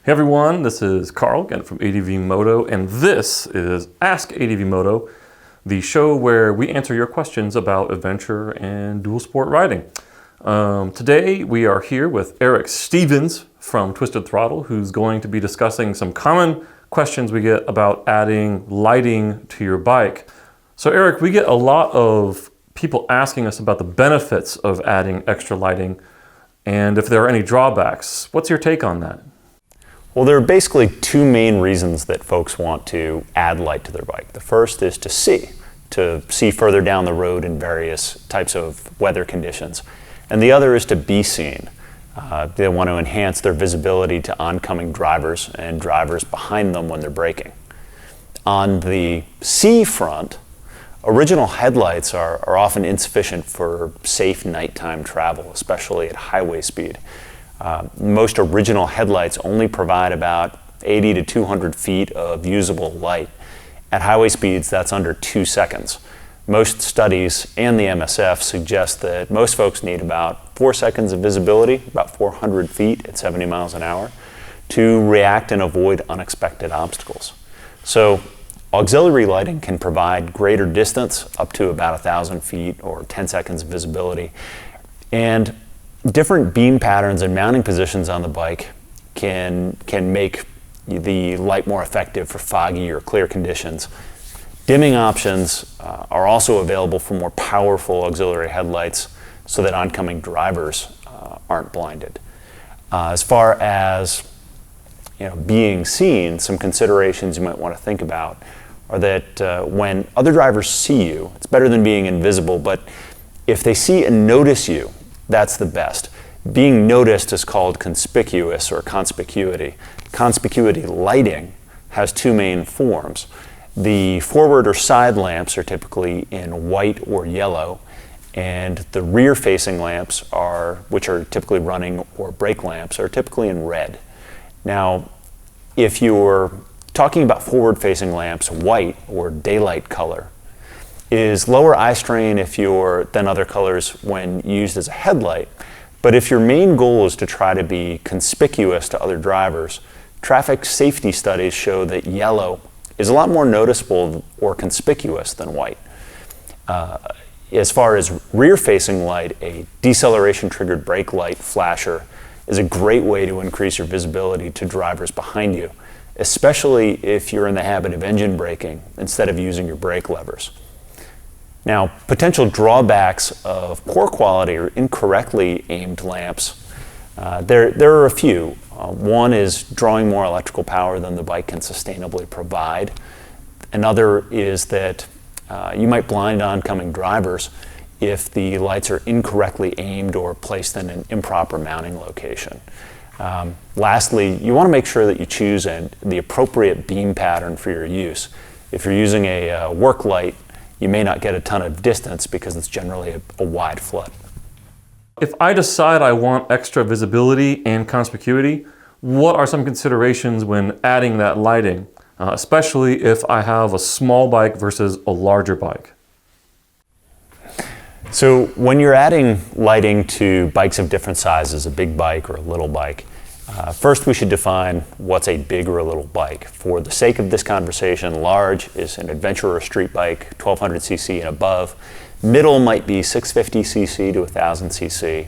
Hey everyone, this is Carl again from ADVMoto, and this is Ask ADVMoto, the show where we answer your questions about adventure and dual sport riding. Today we are here with Erik Stephens from Twisted Throttle, who's going to be discussing some common questions we get about adding lighting to your bike. So Erik, we get a lot of people asking us about the benefits of adding extra lighting and if there are any drawbacks. What's your take on that? Well, there are basically two main reasons that folks want to add light to their bike. The first is to see further down the road in various types of weather conditions. And the other is to be seen. They want to enhance their visibility to oncoming drivers and drivers behind them when they're braking. On the see front, original headlights are often insufficient for safe nighttime travel, especially at highway speed. Most original headlights only provide about 80 to 200 feet of usable light. At highway speeds, that's under 2 seconds. Most studies and the MSF suggest that most folks need about 4 seconds of visibility, about 400 feet at 70 miles an hour, to react and avoid unexpected obstacles. So auxiliary lighting can provide greater distance, up to about 1,000 feet or 10 seconds of visibility. And different beam patterns and mounting positions on the bike can make the light more effective for foggy or clear conditions. Dimming options are also available for more powerful auxiliary headlights so that oncoming drivers aren't blinded. As far as being seen, some considerations you might want to think about are that when other drivers see you, it's better than being invisible, but if they see and notice you, that's the best. Being noticed is called conspicuous or conspicuity. Conspicuity lighting has two main forms. The forward or side lamps are typically in white or yellow, and the rear-facing lamps, which are typically running or brake lamps, are typically in red. Now, if you're talking about forward-facing lamps, white or daylight color is lower eye strain than other colors when used as a headlight. But if your main goal is to try to be conspicuous to other drivers, traffic safety studies show that yellow is a lot more noticeable or conspicuous than white. As far as rear-facing light, a deceleration-triggered brake light flasher is a great way to increase your visibility to drivers behind you, especially if you're in the habit of engine braking instead of using your brake levers. Now, potential drawbacks of poor quality or incorrectly aimed lamps, there are a few. One is drawing more electrical power than the bike can sustainably provide. Another is that you might blind oncoming drivers if the lights are incorrectly aimed or placed in an improper mounting location. Lastly, you want to make sure that you choose the appropriate beam pattern for your use. If you're using a work light, you may not get a ton of distance because it's generally a wide flood. If I decide I want extra visibility and conspicuity, what are some considerations when adding that lighting, especially if I have a small bike versus a larger bike? So when you're adding lighting to bikes of different sizes, a big bike or a little bike, first we should define what's a big or a little bike. For the sake of this conversation, large is an adventure or street bike, 1200cc and above. Middle might be 650cc to 1000cc,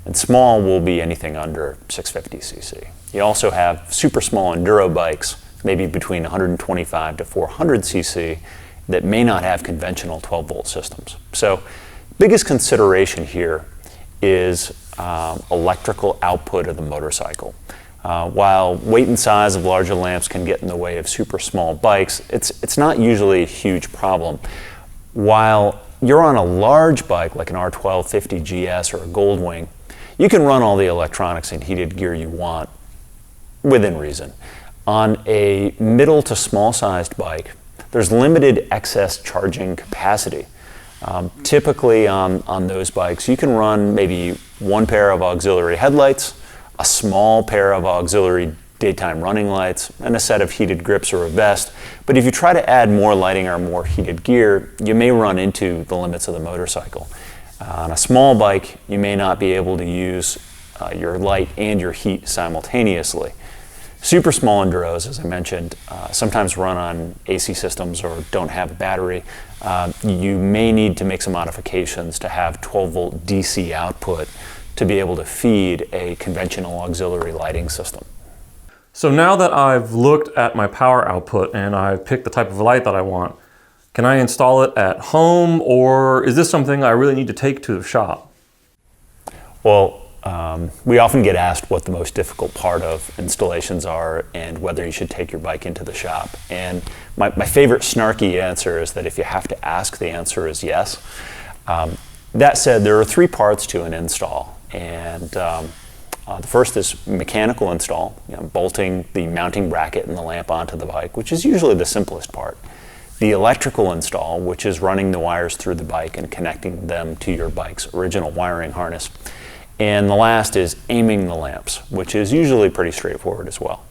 and small will be anything under 650cc. You also have super small enduro bikes, maybe between 125 to 400cc, that may not have conventional 12-volt systems. So biggest consideration here is electrical output of the motorcycle. While weight and size of larger lamps can get in the way of super small bikes, it's not usually a huge problem. While you're on a large bike like an R1250 GS or a Goldwing, you can run all the electronics and heated gear you want within reason. On a middle to small sized bike, there's limited excess charging capacity. Typically on those bikes, you can run maybe one pair of auxiliary headlights, a small pair of auxiliary daytime running lights, and a set of heated grips or a vest. But if you try to add more lighting or more heated gear, you may run into the limits of the motorcycle. On a small bike, you may not be able to use your light and your heat simultaneously. Super small enduros, as I mentioned, sometimes run on AC systems or don't have a battery. You may need to make some modifications to have 12-volt DC output to be able to feed a conventional auxiliary lighting system. So now that I've looked at my power output and I've picked the type of light that I want, can I install it at home, or is this something I really need to take to the shop? Well, we often get asked what the most difficult part of installations are and whether you should take your bike into the shop. And my favorite snarky answer is that if you have to ask, the answer is yes. That said, there are 3 parts to an install. And the first is mechanical install, bolting the mounting bracket and the lamp onto the bike, which is usually the simplest part. The electrical install, which is running the wires through the bike and connecting them to your bike's original wiring harness. And the last is aiming the lamps, which is usually pretty straightforward as well.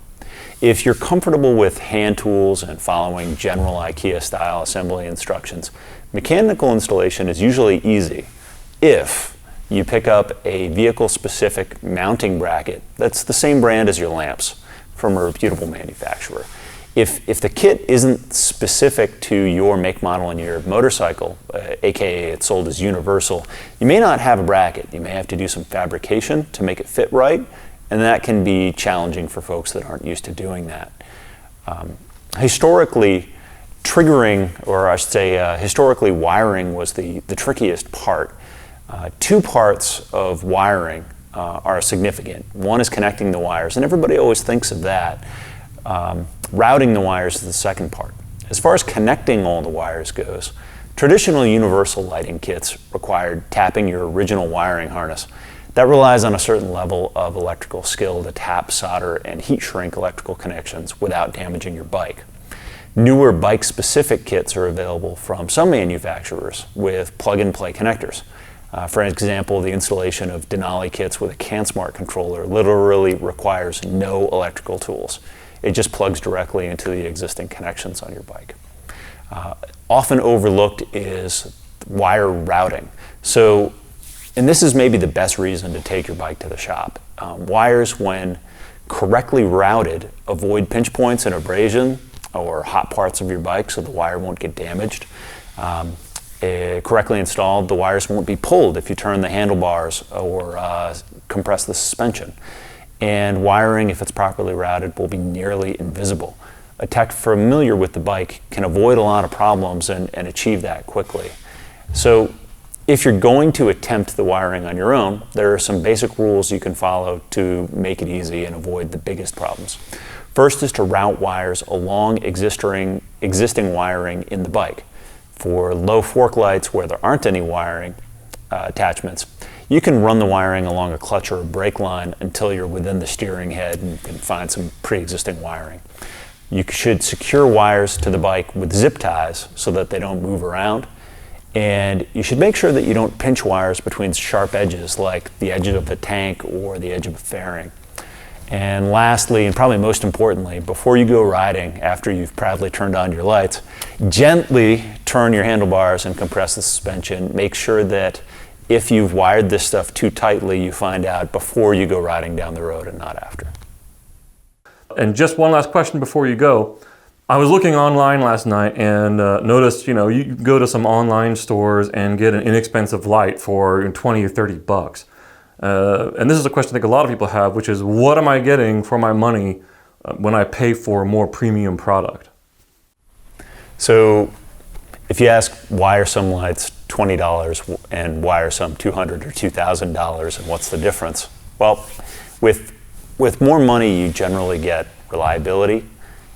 If you're comfortable with hand tools and following general IKEA-style assembly instructions, mechanical installation is usually easy if you pick up a vehicle-specific mounting bracket that's the same brand as your lamps from a reputable manufacturer. If the kit isn't specific to your make, model, and your motorcycle, aka it's sold as universal, you may not have a bracket. You may have to do some fabrication to make it fit right, and that can be challenging for folks that aren't used to doing that. Historically, triggering, or I should say historically wiring was the trickiest part. 2 parts of wiring are significant. One is connecting the wires, and everybody always thinks of that. Routing the wires is the second part. As far as connecting all the wires goes, traditional universal lighting kits required tapping your original wiring harness. That relies on a certain level of electrical skill to tap, solder, and heat shrink electrical connections without damaging your bike. Newer bike-specific kits are available from some manufacturers with plug-and-play connectors. For example, the installation of Denali kits with a CANSmart controller literally requires no electrical tools. It just plugs directly into the existing connections on your bike. Often overlooked is wire routing. So, and this is maybe the best reason to take your bike to the shop. Wires, when correctly routed, avoid pinch points and abrasion or hot parts of your bike so the wire won't get damaged. Correctly installed, the wires won't be pulled if you turn the handlebars or compress the suspension. And wiring, if it's properly routed, will be nearly invisible. A tech familiar with the bike can avoid a lot of problems and achieve that quickly. So if you're going to attempt the wiring on your own, there are some basic rules you can follow to make it easy and avoid the biggest problems. First is to route wires along existing wiring in the bike. For low fork lights where there aren't any wiring attachments, you can run the wiring along a clutch or a brake line until you're within the steering head and can find some pre-existing wiring. You should secure wires to the bike with zip ties so that they don't move around. And you should make sure that you don't pinch wires between sharp edges like the edge of a tank or the edge of a fairing. And lastly, and probably most importantly, before you go riding, after you've proudly turned on your lights, gently turn your handlebars and compress the suspension. Make sure that if you've wired this stuff too tightly, you find out before you go riding down the road and not after. And just one last question before you go. I was looking online last night and noticed, you can go to some online stores and get an inexpensive light for 20 or 30 bucks. And this is a question I think a lot of people have, which is, what am I getting for my money when I pay for a more premium product? So if you ask why are some lights $20 and why are some $200 or $2,000 and what's the difference? Well, with more money you generally get reliability,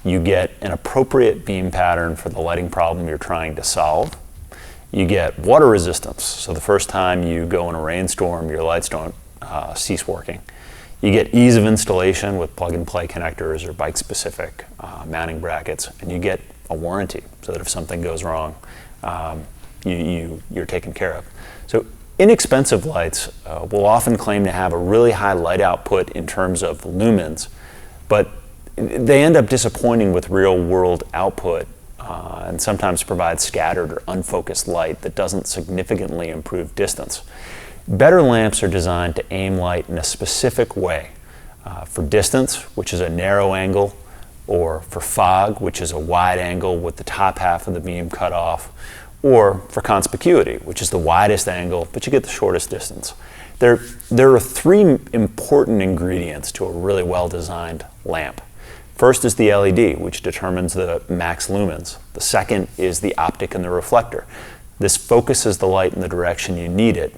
you get an appropriate beam pattern for the lighting problem you're trying to solve, you get water resistance, so the first time you go in a rainstorm your lights don't cease working. You get ease of installation with plug-and-play connectors or bike-specific mounting brackets, and you get a warranty so that if something goes wrong, you're taken care of. So inexpensive lights will often claim to have a really high light output in terms of lumens, but they end up disappointing with real-world output and sometimes provide scattered or unfocused light that doesn't significantly improve distance. Better lamps are designed to aim light in a specific way For distance, which is a narrow angle, or for fog, which is a wide angle with the top half of the beam cut off, or for conspicuity, which is the widest angle, but you get the shortest distance. There are three important ingredients to a really well-designed lamp. First is the LED, which determines the max lumens. The second is the optic and the reflector. This focuses the light in the direction you need it.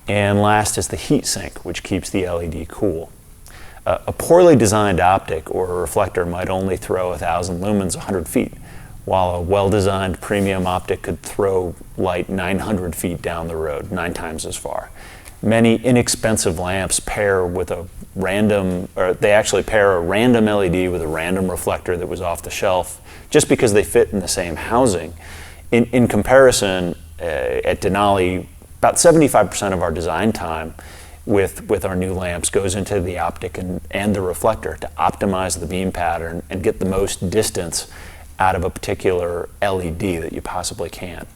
And last is the heat sink, which keeps the LED cool. A poorly designed optic or a reflector might only throw 1,000 lumens 100 feet, while a well-designed premium optic could throw light 900 feet down the road, 9 times as far. Many inexpensive lamps pair with a random, or they actually pair a random LED with a random reflector that was off the shelf, just because they fit in the same housing. In comparison, at Denali, about 75% of our design time with our new lamps goes into the optic and the reflector to optimize the beam pattern and get the most distance out of a particular LED that you possibly can.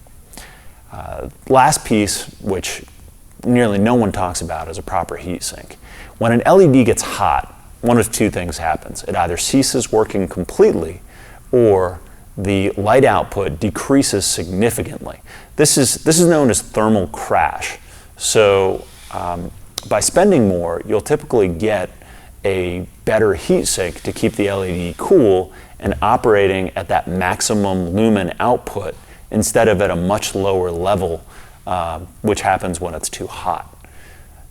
Last piece, which nearly no one talks about, is a proper heat sink. When an LED gets hot, one of two things happens. It either ceases working completely, or the light output decreases significantly. This is known as thermal crash. So by spending more, you'll typically get a better heat sink to keep the LED cool and operating at that maximum lumen output instead of at a much lower level, which happens when it's too hot.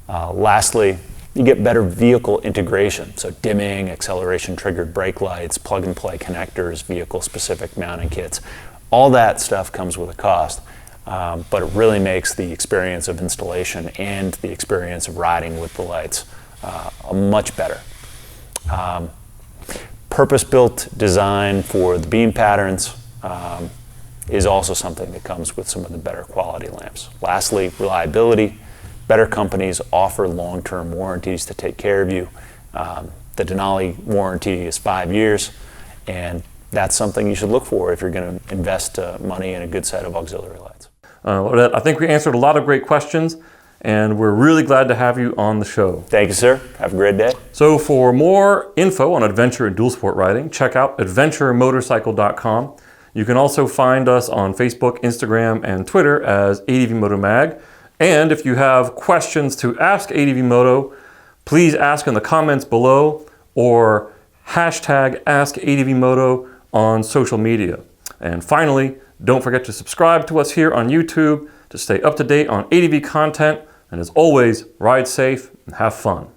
Lastly, you get better vehicle integration, so dimming, acceleration triggered brake lights, plug and play connectors, vehicle specific mounting kits. All that stuff comes with a cost, but it really makes the experience of installation and the experience of riding with the lights much better. Purpose-built design for the beam patterns is also something that comes with some of the better quality lamps. Lastly, reliability. Better companies offer long-term warranties to take care of you. The Denali warranty is 5 years, and that's something you should look for if you're going to invest money in a good set of auxiliary lights. I think we answered a lot of great questions, and we're really glad to have you on the show. Thank you, sir. Have a great day. So for more info on adventure and dual sport riding, check out adventuremotorcycle.com. You can also find us on Facebook, Instagram, and Twitter as ADVMoto Mag. And if you have questions to ask ADVMoto, please ask in the comments below or hashtag AskADVMoto on social media. And finally, don't forget to subscribe to us here on YouTube to stay up to date on ADV content. And as always, ride safe and have fun.